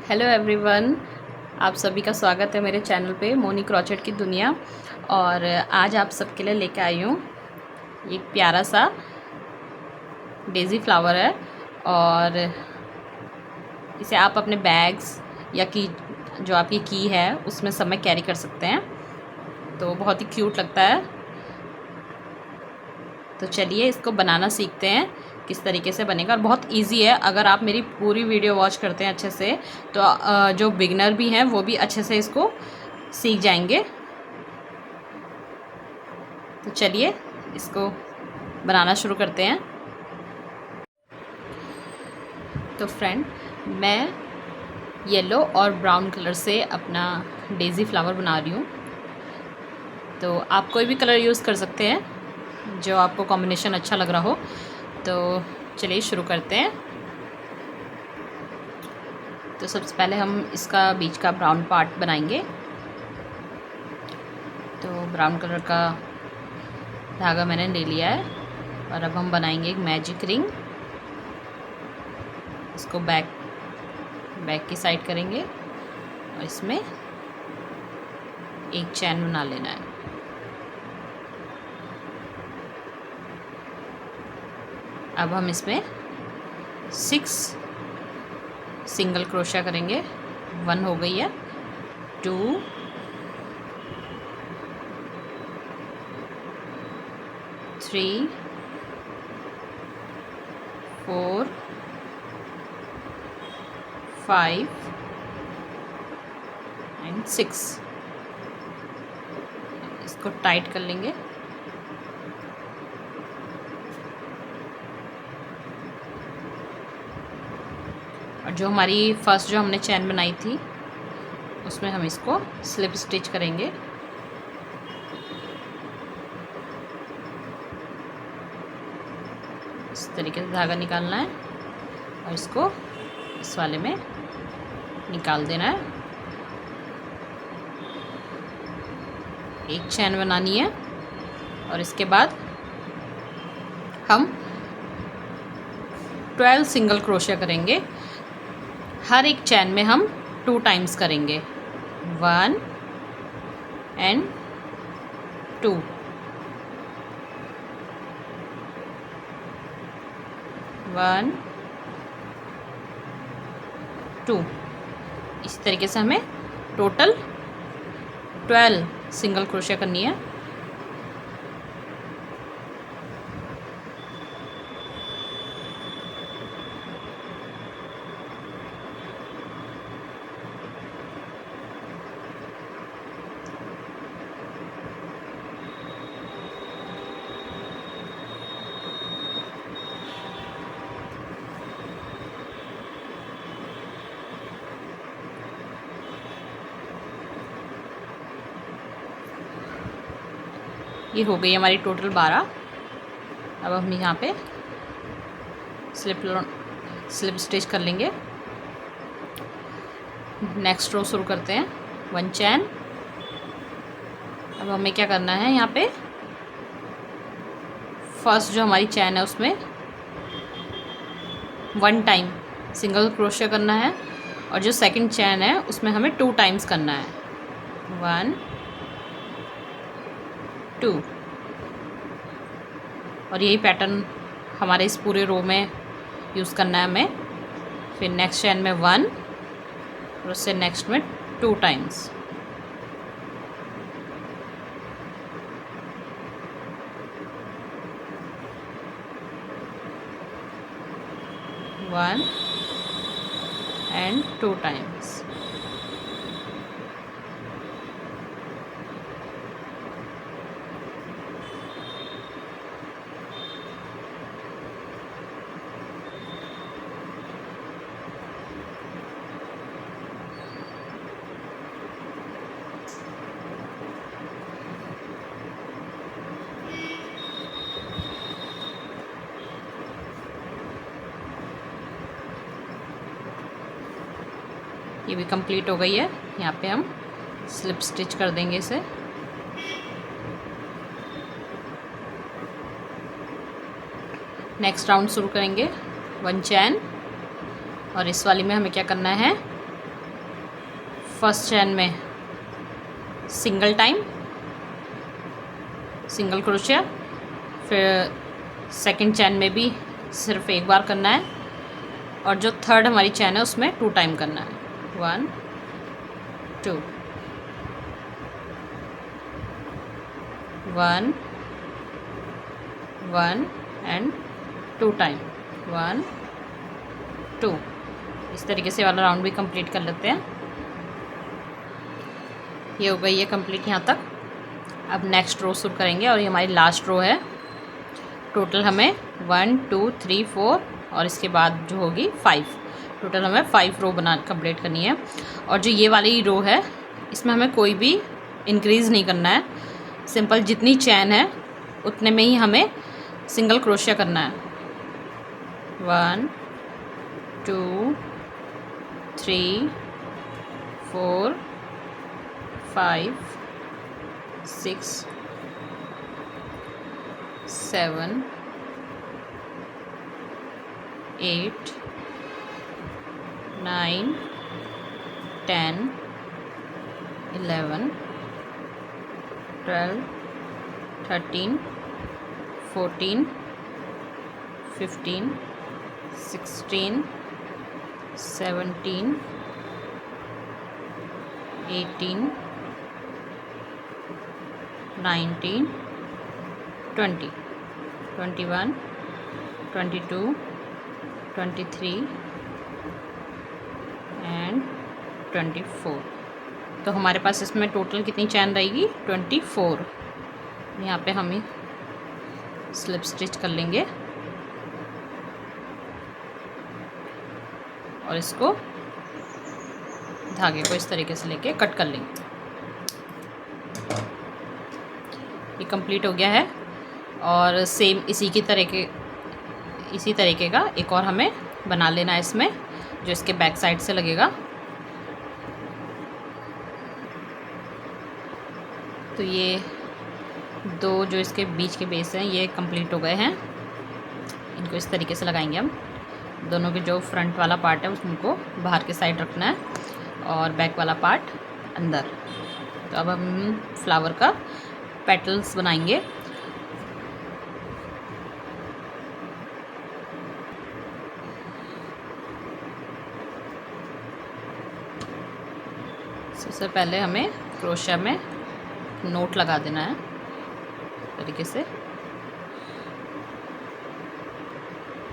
Hello everyone, आप सभी का स्वागत है मेरे चैनल पे मोनी क्रोचेट की दुनिया। और आज आप सबके लिए लेके आई हूँ एक प्यारा सा डेज़ी फ्लावर है। और इसे आप अपने बैग्स या जो आपकी की है उसमें सब में कैरी कर सकते हैं, तो बहुत ही क्यूट लगता है। तो चलिए इसको बनाना सीखते हैं किस तरीके से बनेगा। और बहुत इजी है, अगर आप मेरी पूरी वीडियो वॉच करते हैं अच्छे से तो जो बिगनर भी हैं वो भी अच्छे से इसको सीख जाएंगे। तो चलिए इसको बनाना शुरू करते हैं। तो फ्रेंड, मैं येलो और ब्राउन कलर से अपना डेज़ी फ्लावर बना रही हूँ। तो आप कोई भी कलर यूज़ कर सकते हैं जो आपको कॉम्बिनेशन अच्छा लग रहा हो। तो चलिए शुरू करते हैं। तो सबसे पहले हम इसका बीच का ब्राउन पार्ट बनाएंगे। तो ब्राउन कलर का धागा मैंने ले लिया है और अब हम बनाएंगे एक मैजिक रिंग। इसको बैक की साइड करेंगे और इसमें एक चैन बना लेना है। अब हम इसमें 6 सिंगल क्रोशा करेंगे। 1 हो गई है, 2, 3, 4, 5 एंड 6। इसको टाइट कर लेंगे। और जो हमारी फर्स्ट जो हमने चैन बनाई थी उसमें हम इसको स्लिप स्टिच करेंगे। इस तरीके से धागा निकालना है और इसको इस वाले में निकाल देना है। एक चैन बनानी है और इसके बाद हम 12 सिंगल क्रोशिया करेंगे। हर एक चैन में हम 2 टाइम्स करेंगे, 1 एंड 2। वन 2। इसी तरीके से हमें टोटल 12 सिंगल क्रोशिया करनी है। ये हो गई हमारी टोटल 12। अब हम यहाँ पे स्लिप स्टिच कर लेंगे। नेक्स्ट रो शुरू करते हैं। 1 चैन। अब हमें क्या करना है, यहाँ पे फर्स्ट जो हमारी चैन है उसमें 1 टाइम सिंगल क्रोशिया करना है और जो सेकंड चैन है उसमें हमें 2 टाइम्स करना है, 1, 2। और यही पैटर्न हमारे इस पूरे रो में यूज़ करना है हमें। फिर नेक्स्ट चैन में 1 और उससे नेक्स्ट में 2 टाइम्स। One and 2 times. ये भी कंप्लीट हो गई है। यहाँ पे हम स्लिप स्टिच कर देंगे इसे। नेक्स्ट राउंड शुरू करेंगे। 1 चैन और इस वाली में हमें क्या करना है, फर्स्ट चैन में सिंगल टाइम सिंगल क्रोशिया, फिर सेकंड चैन में भी सिर्फ एक बार करना है, और जो थर्ड हमारी चैन है उसमें 2 टाइम करना है। 1 2 1 1 एंड 2 टाइम 1 2। इस तरीके से वाला राउंड भी कंप्लीट कर लेते हैं। ये हो गई है कंप्लीट यहाँ तक। अब नेक्स्ट रो शुरू करेंगे और ये हमारी लास्ट रो है। टोटल हमें 1 2 3 4 और इसके बाद जो होगी 5, टोटल हमें 5 रो कंप्लीट करनी है। और जो ये वाली रो है इसमें हमें कोई भी इंक्रीज़ नहीं करना है, सिंपल जितनी चैन है उतने में ही हमें सिंगल क्रोशिया करना है। 1 2 3 4 5 6 7 8 9 10 11 12 13 14 15 16 17 18 19 20 21 22 23 एंड 24। तो हमारे पास इसमें टोटल कितनी चैन रहेगी? 24। यहाँ पे हम ही स्लिप स्टिच कर लेंगे और इसको धागे को इस तरीके से लेके कट कर लेंगे। ये कंप्लीट हो गया है। और सेम इसी तरीके का एक और हमें बना लेना है इसमें, जो इसके बैक साइड से लगेगा। तो ये 2 जो इसके बीच के बेस हैं ये कंप्लीट हो गए हैं। इनको इस तरीके से लगाएंगे हम। दोनों के जो फ्रंट वाला पार्ट है उसको बाहर के साइड रखना है और बैक वाला पार्ट अंदर। तो अब हम फ्लावर का पेटल्स बनाएंगे। सबसे पहले हमें क्रोशिया में नोट लगा देना है तरीके से।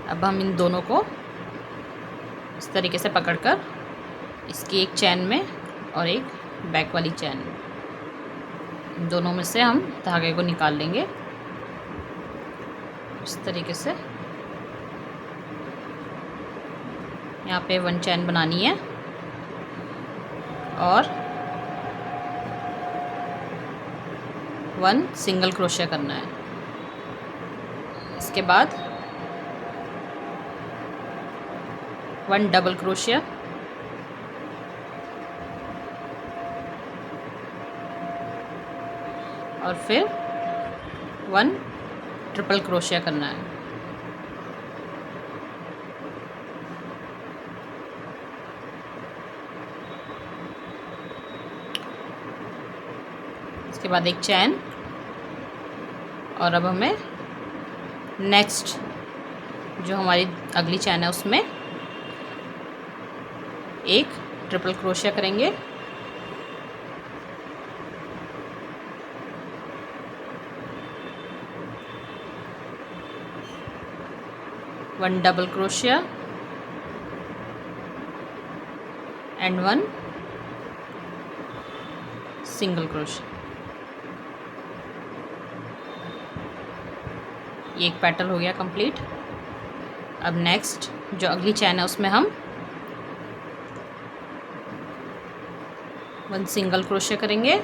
अब हम इन दोनों को इस तरीके से पकड़कर इसकी एक चैन में और एक बैक वाली चैन में, इन दोनों में से हम धागे को निकाल लेंगे इस तरीके से। यहाँ पे 1 चैन बनानी है और 1 सिंगल क्रोशिया करना है। इसके बाद 1 डबल क्रोशिया, और फिर 1 ट्रिपल क्रोशिया करना है। इसके बाद एक चैन, और अब हमें नेक्स्ट जो हमारी अगली चैन है उसमें एक ट्रिपल क्रोशिया करेंगे। One double crochet and 1 single crochet. ये एक पेटल हो गया कंप्लीट। अब नेक्स्ट जो अगली चैन है उसमें हम 1 सिंगल क्रोशिया करेंगे,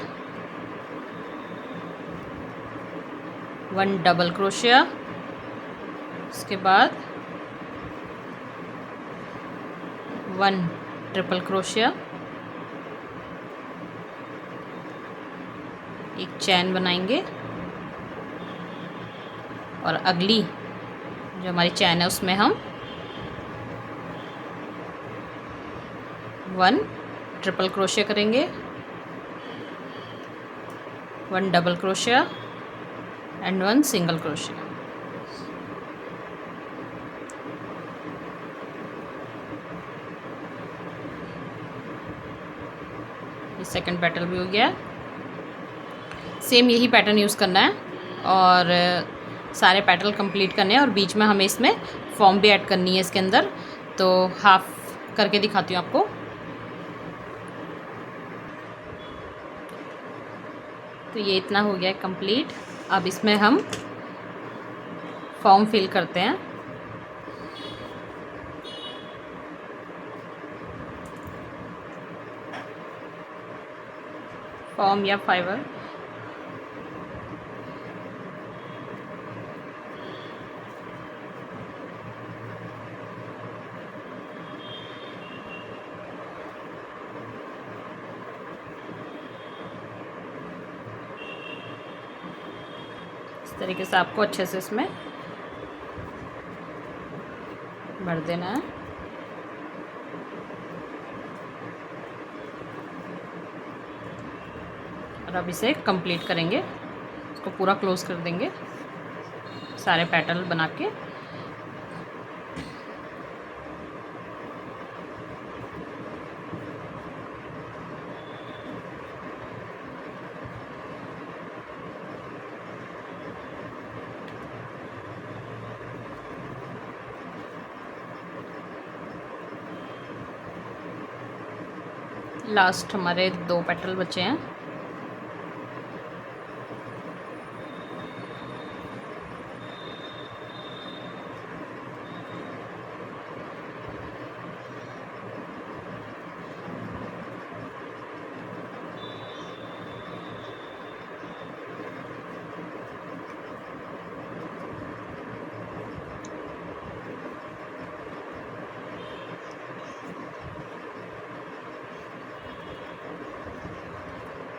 1 डबल क्रोशिया, उसके बाद 1 ट्रिपल क्रोशिया, एक चैन बनाएंगे, और अगली जो हमारी चैन है उसमें हम 1 ट्रिपल क्रोशिया करेंगे, 1 double crochet and 1 single crochet. ये सेकंड पेटल भी हो गया। सेम यही पैटर्न यूज़ करना है और सारे पेटल कंप्लीट करने हैं, और बीच में हमें इसमें फॉर्म भी ऐड करनी है इसके अंदर। तो हाफ करके दिखाती हूँ आपको। तो ये इतना हो गया है कंप्लीट। अब इसमें हम फॉर्म फिल करते हैं। फॉर्म या फाइबर, इस तरीके से आपको अच्छे से इसमें भर देना है। और अब इसे कंप्लीट करेंगे, इसको पूरा क्लोज कर देंगे सारे पेटल बना के। लास्ट हमारे 2 पेटल बचे हैं।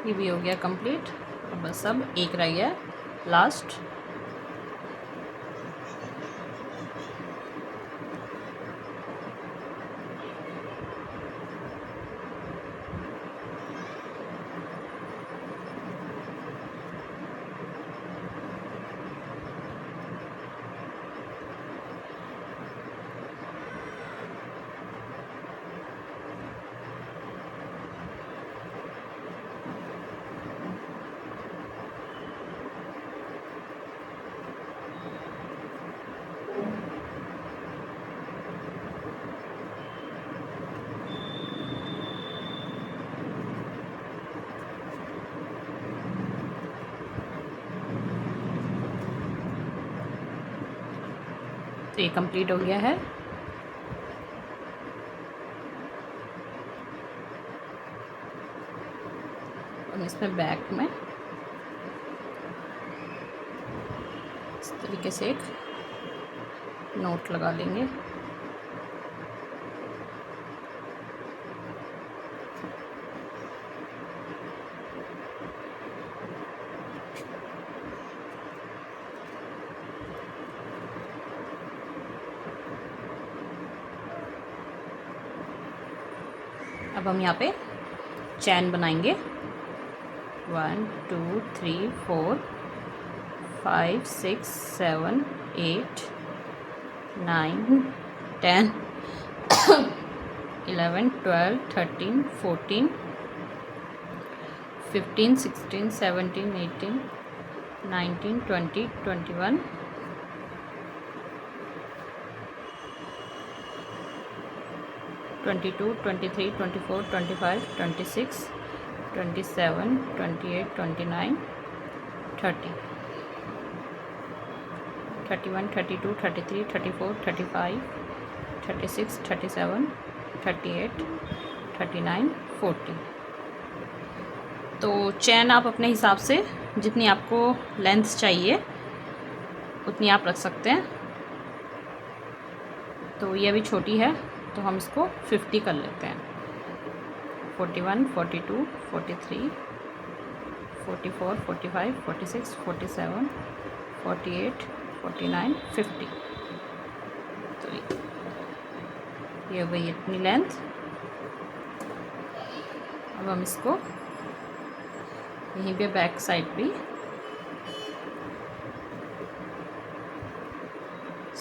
ये भी हो गया कंप्लीट। और बस अब एक रह गया लास्ट। तो ये कंप्लीट हो गया है। और इसमें बैक में इस तरीके से एक नोट लगा लेंगे। अब हम यहाँ पे चैन बनाएंगे। 1 2 3 4 5 6 7 8 9 10 11 12 13 14 15 16 17 18 19 20 21 22 23 24 25 26 27 28 29 30 31 32 33 34 35 36 37 38 39 40। तो चैन आप अपने हिसाब से जितनी आपको लेंथ चाहिए उतनी आप रख सकते हैं। तो ये अभी छोटी है तो हम इसको 50 कर लेते हैं। 41 42 43 44 45 46 47 48 49 50। तो ये हो गई इतनी लेंथ। अब हम इसको यहीं पे बैक साइड भी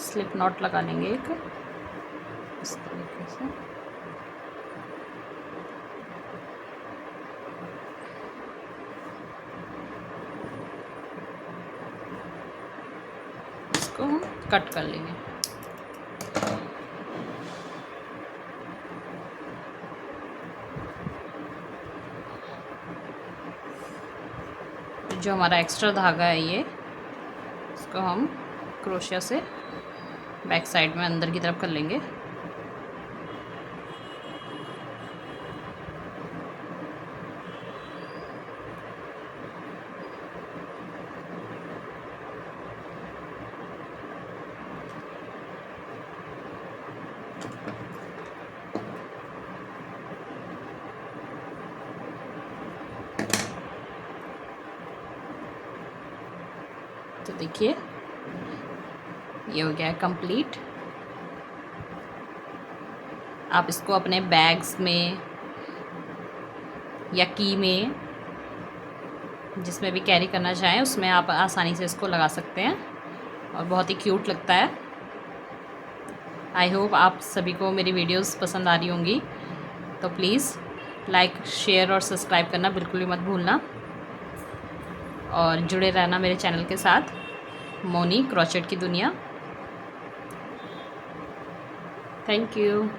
स्लिप नॉट लगा लेंगे एक इस तरीके से। इसको हम कट कर लेंगे। जो हमारा एक्स्ट्रा धागा है ये, इसको हम क्रोशिया से बैक साइड में अंदर की तरफ कर लेंगे। तो देखिए ये हो गया है कंप्लीट। आप इसको अपने बैग्स में या की में, जिसमें भी कैरी करना चाहें, उसमें आप आसानी से इसको लगा सकते हैं और बहुत ही क्यूट लगता है। आई होप आप सभी को मेरी वीडियोस पसंद आ रही होंगी, तो प्लीज़ लाइक, शेयर और सब्सक्राइब करना बिल्कुल भी मत भूलना और जुड़े रहना मेरे चैनल के साथ, मोनी क्रोचेट की दुनिया। Thank you.